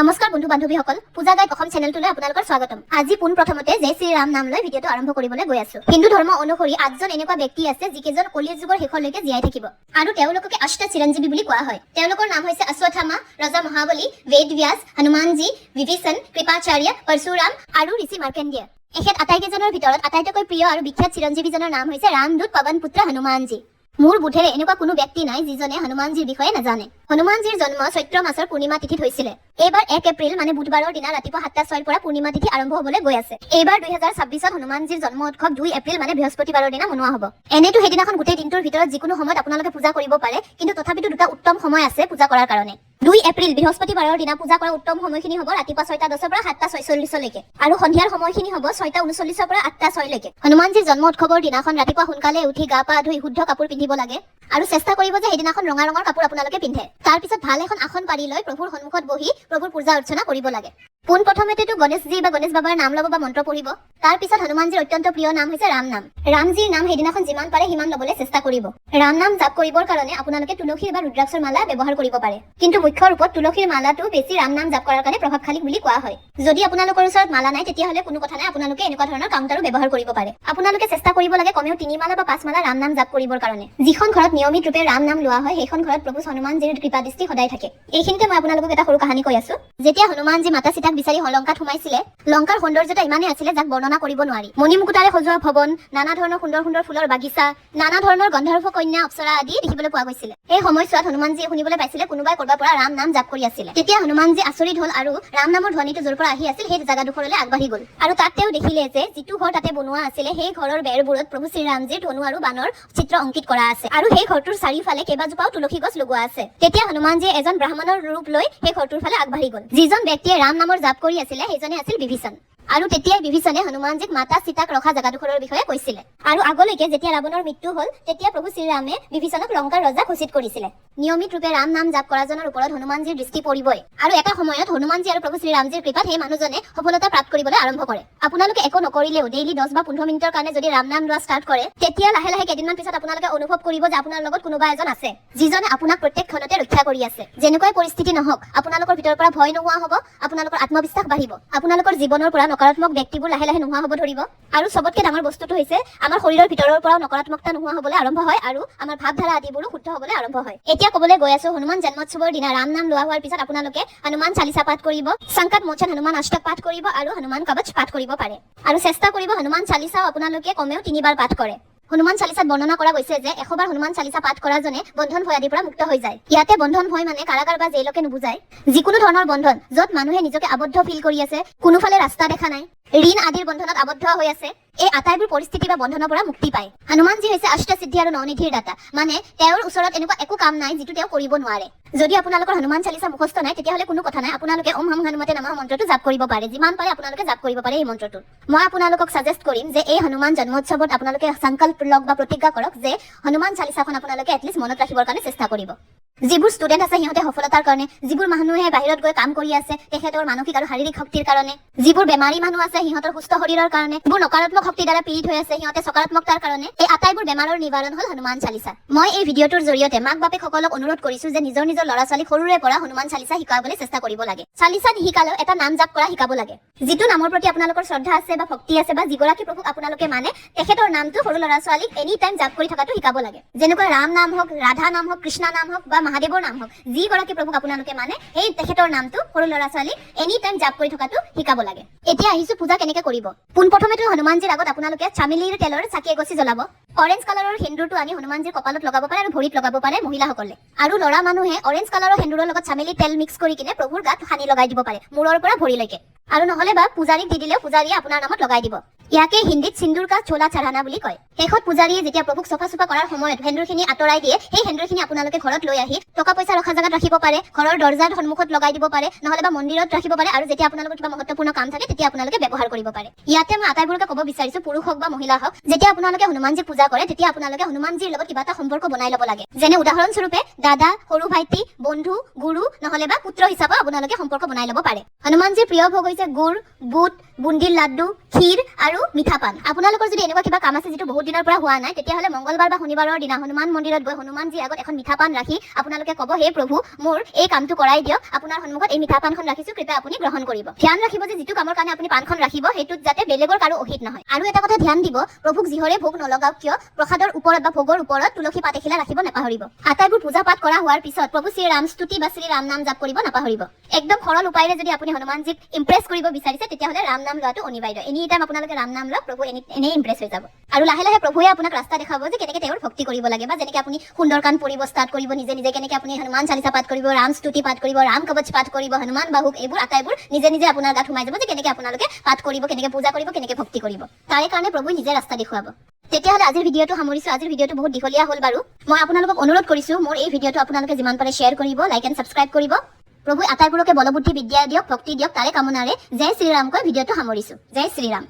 নমস্কাৰ বন্ধু বান্ধৱীসকল, পূজা গাইড অসম চেনেলটোলৈ আপোনালোকৰ স্বাগতম। আজি পোন প্ৰথমতে জয় শ্ৰী ৰাম নাম লৈ ভিডিঅ'টো আৰম্ভ কৰিবলৈ গৈ আছো। হিন্দু ধৰ্ম অনুসৰি 8জন এনেকুৱা ব্যক্তি আছে যিকেইজন কলিৰ যুগৰ শেষলৈকে জীয়াই থাকিব আৰু তেওঁলোককে অষ্ট চিৰঞ্জীৱী বুলি কোৱা হয়। তেওঁলোকৰ নাম হৈছে অশ্বত্থামা, ৰজা মহাবলী, বেদ ব্যাস, হনুমানজী, বিভীষণ, কৃপাচাৰ্য, পৰশুৰাম আৰু ঋষি মাৰ্কেন্দ্ৰিয়। এখেত আটাইকেইজনৰ ভিতৰত আটাইতকৈ প্ৰিয় আৰু বিখ্যাত চিৰঞ্জীৱীজনৰ নাম হৈছে ৰামদূত পৱন পুত্ৰ হনুমানজী। মোৰ বোধেৰে এনেকুৱা কোনো ব্যক্তি নাই যিজনে হনুমানজীৰ বিষয়ে নাজানে। হনুমানজীৰ জন্ম চৈত্ৰ মাসৰ পূৰ্ণিমা তিথিত হৈছিল। এইবাৰ 1 এপ্ৰিল মানে বুধবাৰৰ দিনা ৰাতিপুৱা 7:06 পৰা পূৰ্ণিমা তিথি আৰম্ভ হ'বলৈ গৈ আছে। এইবাৰ 2026ত হনুমানজীৰ জন্ম উৎসৱ 2 এপ্ৰিল মানে বৃহস্পতিবাৰৰ দিনা মনোৱা হ'ব। এনেতো সেইদিনাখন গোটেই দিনটোৰ ভিতৰত যিকোনো সময়ত আপোনালোকে পূজা কৰিব পাৰে, কিন্তু তথাপিতো দুটা উত্তম সময় আছে পূজা কৰাৰ কাৰণে। 2 এপ্ৰিল বৃহস্পতিবাৰৰ দিনা পূজা কৰাৰ উত্তম সময়খিনি হ'ব ৰাতিপুৱা 6:10 পৰা 7:46 লৈকে আৰু সন্ধিয়াৰ সময়খিনি হ'ব 6:39 পৰা 8:06 লৈকে। হনুমানজীৰ জন্ম উৎসৱৰ দিনাখন ৰাতিপুৱা সোনকালে উঠি গা পা ধুই শুদ্ধ কাপোৰ পিন্ধিব লাগে আৰু চেষ্টা কৰিব যে সেইদিনাখন ৰঙা ৰঙৰ কাপোৰ আপোনালোকে পিন্ধে। তাৰ পিছত ভাল এখন আসন পাৰি লৈ প্ৰভুৰ সন্মুখত বহি প্ৰভুৰ পূজা অৰ্চনা কৰিব লাগে। পোন প্ৰথমেতেতো গণেশজী বা গণেশ বাবাৰ নাম ল'ব বা মন্ত্ৰ পঢ়িব। তাৰ পিছত হনুমানজীৰ অত্যন্ত প্ৰিয় নাম হৈছে ৰাম নাম। ৰামজীৰ নাম সেইদিনাখন যিমান পাৰে সিমান ল'বলৈ চেষ্টা কৰিব। ৰাম নাম জাপ কৰিবৰ কাৰণে আপোনালোকে তুলসীৰ বা ৰুদ্ৰাক্ষৰ মালা ব্যৱহাৰ কৰিব পাৰে, কিন্তু মুখ্য ৰূপত তুলসীৰ মালাটো বেছি ৰাম নাম জাপ কৰাৰ কাৰণে প্ৰভাৱশালী বুলি কোৱা হয়। যদি আপোনালোকৰ ওচৰত মালা নাই তেতিয়াহ'লে কোনো কথা নাই, আপোনালোকে এনেকুৱা ধৰণৰ কাউণ্টাৰো ব্যৱহাৰ কৰিব পাৰে। আপোনালোকে চেষ্টা কৰিব লাগে কমেও 3 মালা বা 5 মালা ৰাম নাম জাপ কৰিবৰ কাৰণে। যিখন ঘৰত নিয়মিত ৰূপে ৰাম নাম লোৱা হয় সেইখন ঘৰত প্ৰভু হনুমানজীৰ কৃপা দৃষ্টি সদায় থাকে। এইখিনিতে মই আপোনালোকক এটা সৰু কাহিনী কৈ আছো। যেতিয়া হনুমানজী মাতা সীতাক বিচাৰি লংকাত সোমাইছিলে, লংকাৰ সৌন্দৰ্যতা ইমানেই আছিলে যাক বৰ্ণনা কৰিব নোৱাৰি। মণিমুকুতাৰে সজোৱা ভৱন, নানা ধৰণৰ সুন্দৰ সুন্দৰ ফুলৰ বাগিচা, নানা ধৰণৰ গন্ধৰ্ভ কন্যা অপ্সৰা আদি দেখিবলৈ পোৱা গৈছিলে। এই সময়ছোৱাত হনুমানজীয়ে শুনিবলৈ পাইছিলে কোনোবাই কৰবাৰ পৰা ৰাম নাম জাপ কৰি আছিলে। তেতিয়া হনুমানজী আচৰিত হ'ল আৰু ৰাম নামৰ ধ্বনিটো য'ৰ পৰা আহি আছিল সেই জাগাডোখৰলৈ আগবাঢ়ি গ'ল আৰু তাত তেওঁ দেখিলে যে যিটো ঘৰ তাতে বনোৱা আছিলে সেই ঘৰৰ বেৰবোৰত প্ৰভু শ্ৰীৰামজীৰ ধনু আৰু বানৰ চিত্ৰ অংকিত কৰা আছে আৰু সেই ঘৰটোৰ চাৰিওফালে কেইবাজোপাও তুলসী গছ লগোৱা আছে। তেতিয়া হনুমানজীয়ে এজন ব্ৰাহ্মণৰ ৰূপ লৈ সেই ঘৰটোৰ ফালে আগবাঢ়ি গ'ল। যিজন ব্যক্তিয়ে ৰাম নামৰ জাপ কৰি আছিলে সেইজনে আছিল বিভীষণ। আৰু তেতিয়াই বিভীষণে হনুমানজীক মাতা সীতাক ৰখা জাগাডোখৰৰ বিষয়ে কৈছিলে। আৰু আগলৈকে যেতিয়া ৰাৱণৰ মৃত্যু হ'ল তেতিয়া প্ৰভু শ্ৰীৰামে বিভীষণক লংকাৰ ৰজা ঘোষিত কৰিছিলে। নিয়মিত ৰূপে ৰাম নাম জাপ কৰাজনৰ ওপৰত হনুমানজীৰ দৃষ্টি পৰিবই আৰু এটা সময়ত হনুমানজী আৰু প্ৰভু শ্ৰীৰামজীৰ কৃপাত সেই মানুহজনে সফলতা প্ৰাপ্ত কৰিবলৈ আৰম্ভ কৰে। আপোনালোকে একো নকৰিলেও ডেইলি 10 বা 15 মিনিটৰ কাৰণে যদি ৰাম নাম লোৱা ষ্টাৰ্ট কৰে, তেতিয়া লাহে লাহে কেইদিনমান পিছত আপোনালোকে অনুভৱ কৰিব যে আপোনাৰ লগত কোনোবা এজন আছে যিজনে আপোনাক প্ৰত্যেক ক্ষণতে ৰক্ষা কৰি আছে। যেনেকুৱাই পৰিস্থিতি নহওক আপোনালোকৰ ভিতৰৰ পৰা ভয় নোহোৱা হ'ব, আপোনালোকৰ আত্মবিশ্বাস বাঢ়িব, আপোনালোকৰ জীৱনৰ পৰা নকাৰাত্মক ব্যক্তিবোৰ লাহে লাহে নোহোৱা হ'ব ধৰিব আৰু চবতকে ডাঙৰ বস্তুটো হৈছে আমাৰ শৰীৰৰ ভিতৰৰ পৰাও নকাৰাত্মকতা নোহোৱা হ'বলৈ আৰম্ভ হয় আৰু আমাৰ ভাৱধাৰা আদিবোৰো শুদ্ধ হ'বলৈ আৰম্ভ হয়। এতিয়া ক'বলৈ গৈ আছো হনুমান জন্মোৎসৱৰ দিনা ৰাম নাম লোৱা হোৱাৰ পিছত আপোনালোকে হনুমান চালিচা পাঠ কৰিব, সংকট মোচন হনুমান অষ্টক পাঠ কৰিব আৰু হনুমান কৱচ পাঠ কৰিব পাৰে আৰু চেষ্টা কৰিব হনুমান চালিচাও আপোনালোকে কমেও 3 বাৰ পাঠ কৰে। হনুমান চালিচাত বৰ্ণনা কৰা গৈছে যে 100 বাৰ হনুমান চালিচা পাঠ কৰাজনে বন্ধন ভয় আদিৰ পৰা মুক্ত হৈ যায়। ইয়াতে বন্ধন ভয় মানে কাৰাগাৰ বা জেইলকে নুবুজায়, যিকোনো ধৰণৰ বন্ধন য'ত মানুহে নিজকে আবদ্ধ ফিল কৰি আছে, কোনোফালে ৰাস্তা দেখা নাই, ঋণ আদিৰ বন্ধনত আবদ্ধ হৈ আছে, এই আটাইবোৰ পৰিস্থিতি বা বন্ধনৰ পৰা মুক্তি পায়। হনুমানজী হৈছে অষ্টসিদ্ধি আৰু নৱনিধিৰ দাতা, মানে তেওঁৰ ওচৰত এনেকুৱা একো কাম নাই যিটো তেওঁ কৰিব নোৱাৰে। যদি আপোনালোকৰ হনুমান চালিচা মুখস্থ নাই তেতিয়াহ'লে কোনো কথা নাই, আপোনালোকে ওম হম হনুমতে নমঃ মন্ত্ৰটো জাপ কৰিব পাৰে। যিমান পাৰে আপোনালোকে জাপ কৰিব পাৰে এই মন্ত্ৰটো। মই আপোনালোকক সাজেষ্ট কৰিম যে এই হনুমান জন্মোৎসৱত আপোনালোকে সংকল্প লওক বা প্ৰতিজ্ঞা কৰক যে হনুমান চালিচাখন আপোনালোকে এটলিষ্ট মনত ৰাখিবৰ কাৰণে চেষ্টা কৰিব। যিবোৰ ষ্টুডেণ্ট আছে সিহঁতে সফলতাৰ কাৰণে, যিবোৰ মানুহে বাহিৰত গৈ কাম কৰি আছে তেখেতৰ মানসিক আৰু শাৰীৰিক শক্তিৰ কাৰণে, যিবোৰ বেমাৰী মানুহ আছে সিহঁতৰ সুস্থ শৰীৰৰ কাৰণে, যিবোৰ নকাৰাত্মক শক্তিৰ দ্বাৰা পীড়িত হৈ আছে সিহঁতে সকাৰাত্মকতাৰ কাৰণে, এই আটাইবোৰ বেমাৰৰ নিবাৰণ হ'ল হনুমান চালিচা। মই এই ভিডিঅ'টোৰ জৰিয়তে মাক বাপেকসকলক অনুৰোধ কৰিছো যে নিজৰ নিজৰ ল'ৰা ছোৱালীক সৰুৰে পৰা হনুমান চালিচা শিকাবলৈ চেষ্টা কৰিব লাগে। চালিচা নিশিকালেও এটা নাম জাপ কৰা শিকাব লাগে। যিটো নামৰ প্ৰতি আপোনালোকৰ শ্ৰদ্ধা আছে বা ভক্তি আছে বা যিগৰাকী প্ৰভুক আপোনালোকে মানে তেখেতৰ নামটো সৰু ল'ৰা ছোৱালীক এনি টাইম জাপ কৰি থকাটো শিকাব লাগে। যেনেকৈ ৰাম নাম হওক, ৰাধা নাম হওক, কৃষ্ণ নাম হওক বা মহাদেৱৰ নাম হওক, যিগৰাকী প্ৰভুক আপোনালোকে মানে সেই তেখেতৰ নামটো সৰু ল'ৰা ছোৱালীক এনি টাইম জাপ কৰি থকাটো শিকাব লাগে। এতিয়া আহিছো পূজা কেনেকে কৰিব। পোন প্ৰথমেতো হনুমানজীৰ আগত আপোনালোকে চামেলিৰ তেলৰ চাকি এগছি জ্বলাব। অৰেঞ্জ কালাৰৰ সেন্দুৰটো আনি হনুমানজীৰ কপালত লগাব পাৰে আৰু ভৰিত লগাব পাৰে মহিলাসকলে। আৰু ল'ৰা মানুহে অৰেঞ্জ কালাৰৰ সেন্দুৰৰ লগত চামেলি তেল মিক্স কৰি কিনে প্ৰভুৰ গাত সানি লগাই দিব পাৰে, মূৰৰ পৰা ভৰিলৈকে। আৰু নহলে বা পূজাৰীক দি দিলেও পূজাৰীয়ে আপোনাৰ নামত লগাই দিব। ইয়াকে হিন্দীত সিন্দুৰ কা চোলা চঢ়ানা বুলি কয়। শেষত পূজাৰীয়ে যেতিয়া প্ৰভুক চফা চফা কৰাৰ সময়ত সেন্দুৰখিনি আঁতৰাই দিয়ে, সেই সেন্দুৰখিনি আপোনালোকে ঘৰত লৈ আহি টকা পইচা ৰখা জাগাত ৰাখিব পাৰে, ঘৰৰ দৰ্জাৰ সন্মুখত লগাই দিব পাৰে, নহলে বা মন্দিৰত ৰাখিব পাৰে আৰু যেতিয়া আপোনালোকৰ কিবা মহত্বপূৰ্ণ কাম থাকে তেতিয়া আপোনালোকে ব্যৱহাৰ কৰিব পাৰে। ইয়াতে মই আটাইবোৰকে ক'ব বিচাৰিছো, পুৰুষ হওক বা মহিলা হওক, যেতিয়া আপোনালোকে হনুমানজী পূজা কৰে তেতিয়া আপোনালোকে হনুমানজীৰ লগত কিবা এটা সম্পৰ্ক বনাই ল'ব লাগে। যেনে উদাহৰণস্বৰূপে দাদা, সৰু ভাইটি, বন্ধু, গুৰু নহলে বা পুত্ৰ হিচাপে আপোনালোকে সম্পৰ্ক বনাই ল'ব পাৰে। হনুমানজীৰ প্ৰিয় ভোগ হৈছে গুড়, বুট, বুন্দিৰ লাড্ডু, ক্ষীৰ আৰু মিঠা পান। আপোনালোকৰ যদি এনেকুৱা কিবা কাম আছে যিটো বহুত দিনৰ পৰা হোৱা নাই, তেতিয়াহ'লে মংগলবাৰ বা শনিবাৰৰ দিনা হনুমান মন্দিৰত গৈ হনুমানজীৰ আগত এখন মিঠা পান ৰাখি আপোনালোকে ক'ব, হে প্ৰভু, মোৰ এই কামটো কৰাই দিয়ক, আপোনাৰ সন্মুখত এই মিঠা পানখন ৰাখিছোঁ, কৃপা আপুনি গ্ৰহণ কৰিব। ধ্যান ৰাখিব যে যিটো কামৰ কাৰণে আপুনি পানখন ৰাখিব সেইটোত যাতে বেলেগৰ কাৰো অহিত নহয়। আৰু এটা কথা ধ্যান দিব, প্ৰভুক যিহৰে ভোগ নলগাওক কিয় প্ৰসাদৰ ওপৰত বা ভোগৰ ওপৰত তুলসী পাত এখিলা ৰাখিব নাপাহৰিব। আটাইবোৰ পূজা পাঠ কৰা হোৱাৰ পিছত প্ৰভু শ্ৰীৰাম স্তুতি বা শ্ৰীৰাম নাম জাপ কৰিব নাপাহৰিব। একদম সৰল উপায়েৰে যদি আপুনি হনুমানজীক ইমপ্ৰেছ কৰিব বিচাৰিছে, তেতিয়াহ'লে ৰাম নাম লোৱাটো অনিবাৰ্য। এনি টাইম আপোনালোকে ৰাম নাম লওক, প্ৰভু এনেই ইমপ্ৰেছ হৈ যাব। আৰু লাহে লাহে প্ৰভুৱে আপোনাক ৰাস্তা দেখাব যে কেনেকৈ তেওঁৰ ভক্তি কৰিব লাগে, বা যেনেকৈ আপুনি সুন্দৰকান পঢ়িব ষ্টাৰ্ট কৰিব নিজে নিজে, কেনেকৈ আপুনি হনুমান চালিচা পাঠ কৰিব, ৰাম স্তুতি পাঠ কৰিব, ৰাম কৱচ পাঠ কৰিব, হনুমান বাহুক, এইবোৰ আটাইবোৰ নিজে নিজে আপোনাৰ গাত সোমাই যাব যে কেনেকৈ আপোনালোকে পাঠ কৰিব, কেনেকৈ পূজা কৰিব, কেনেকৈ ভক্তি কৰিব। তাৰে কাৰণে প্ৰভুৱে নিজে ৰাস্তা দেখুৱাব। তেতিয়াহ'লে আজিৰ ভিডিঅ'টো সামৰিছোঁ। আজিৰ ভিডিঅ'টো বহুত দীঘলীয়া হ'ল বাৰু। মই আপোনালোকক অনুৰোধ কৰিছোঁ, মোৰ এই ভিডিঅ'টো আপোনালোকে যিমান পাৰে শ্বেয়াৰ কৰিব, লাইক এণ্ড ছাবস্ক্ৰাইব কৰিব। প্ৰভুৱে আটাইবোৰকে বলবুদ্ধি বিদ্যা দিয়ক, ভক্তি দিয়ক, তাৰে কামনাৰে জয় শ্ৰীৰামকৈ ভিডিঅ'টো সামৰিছোঁ। জয় শ্ৰীৰাম।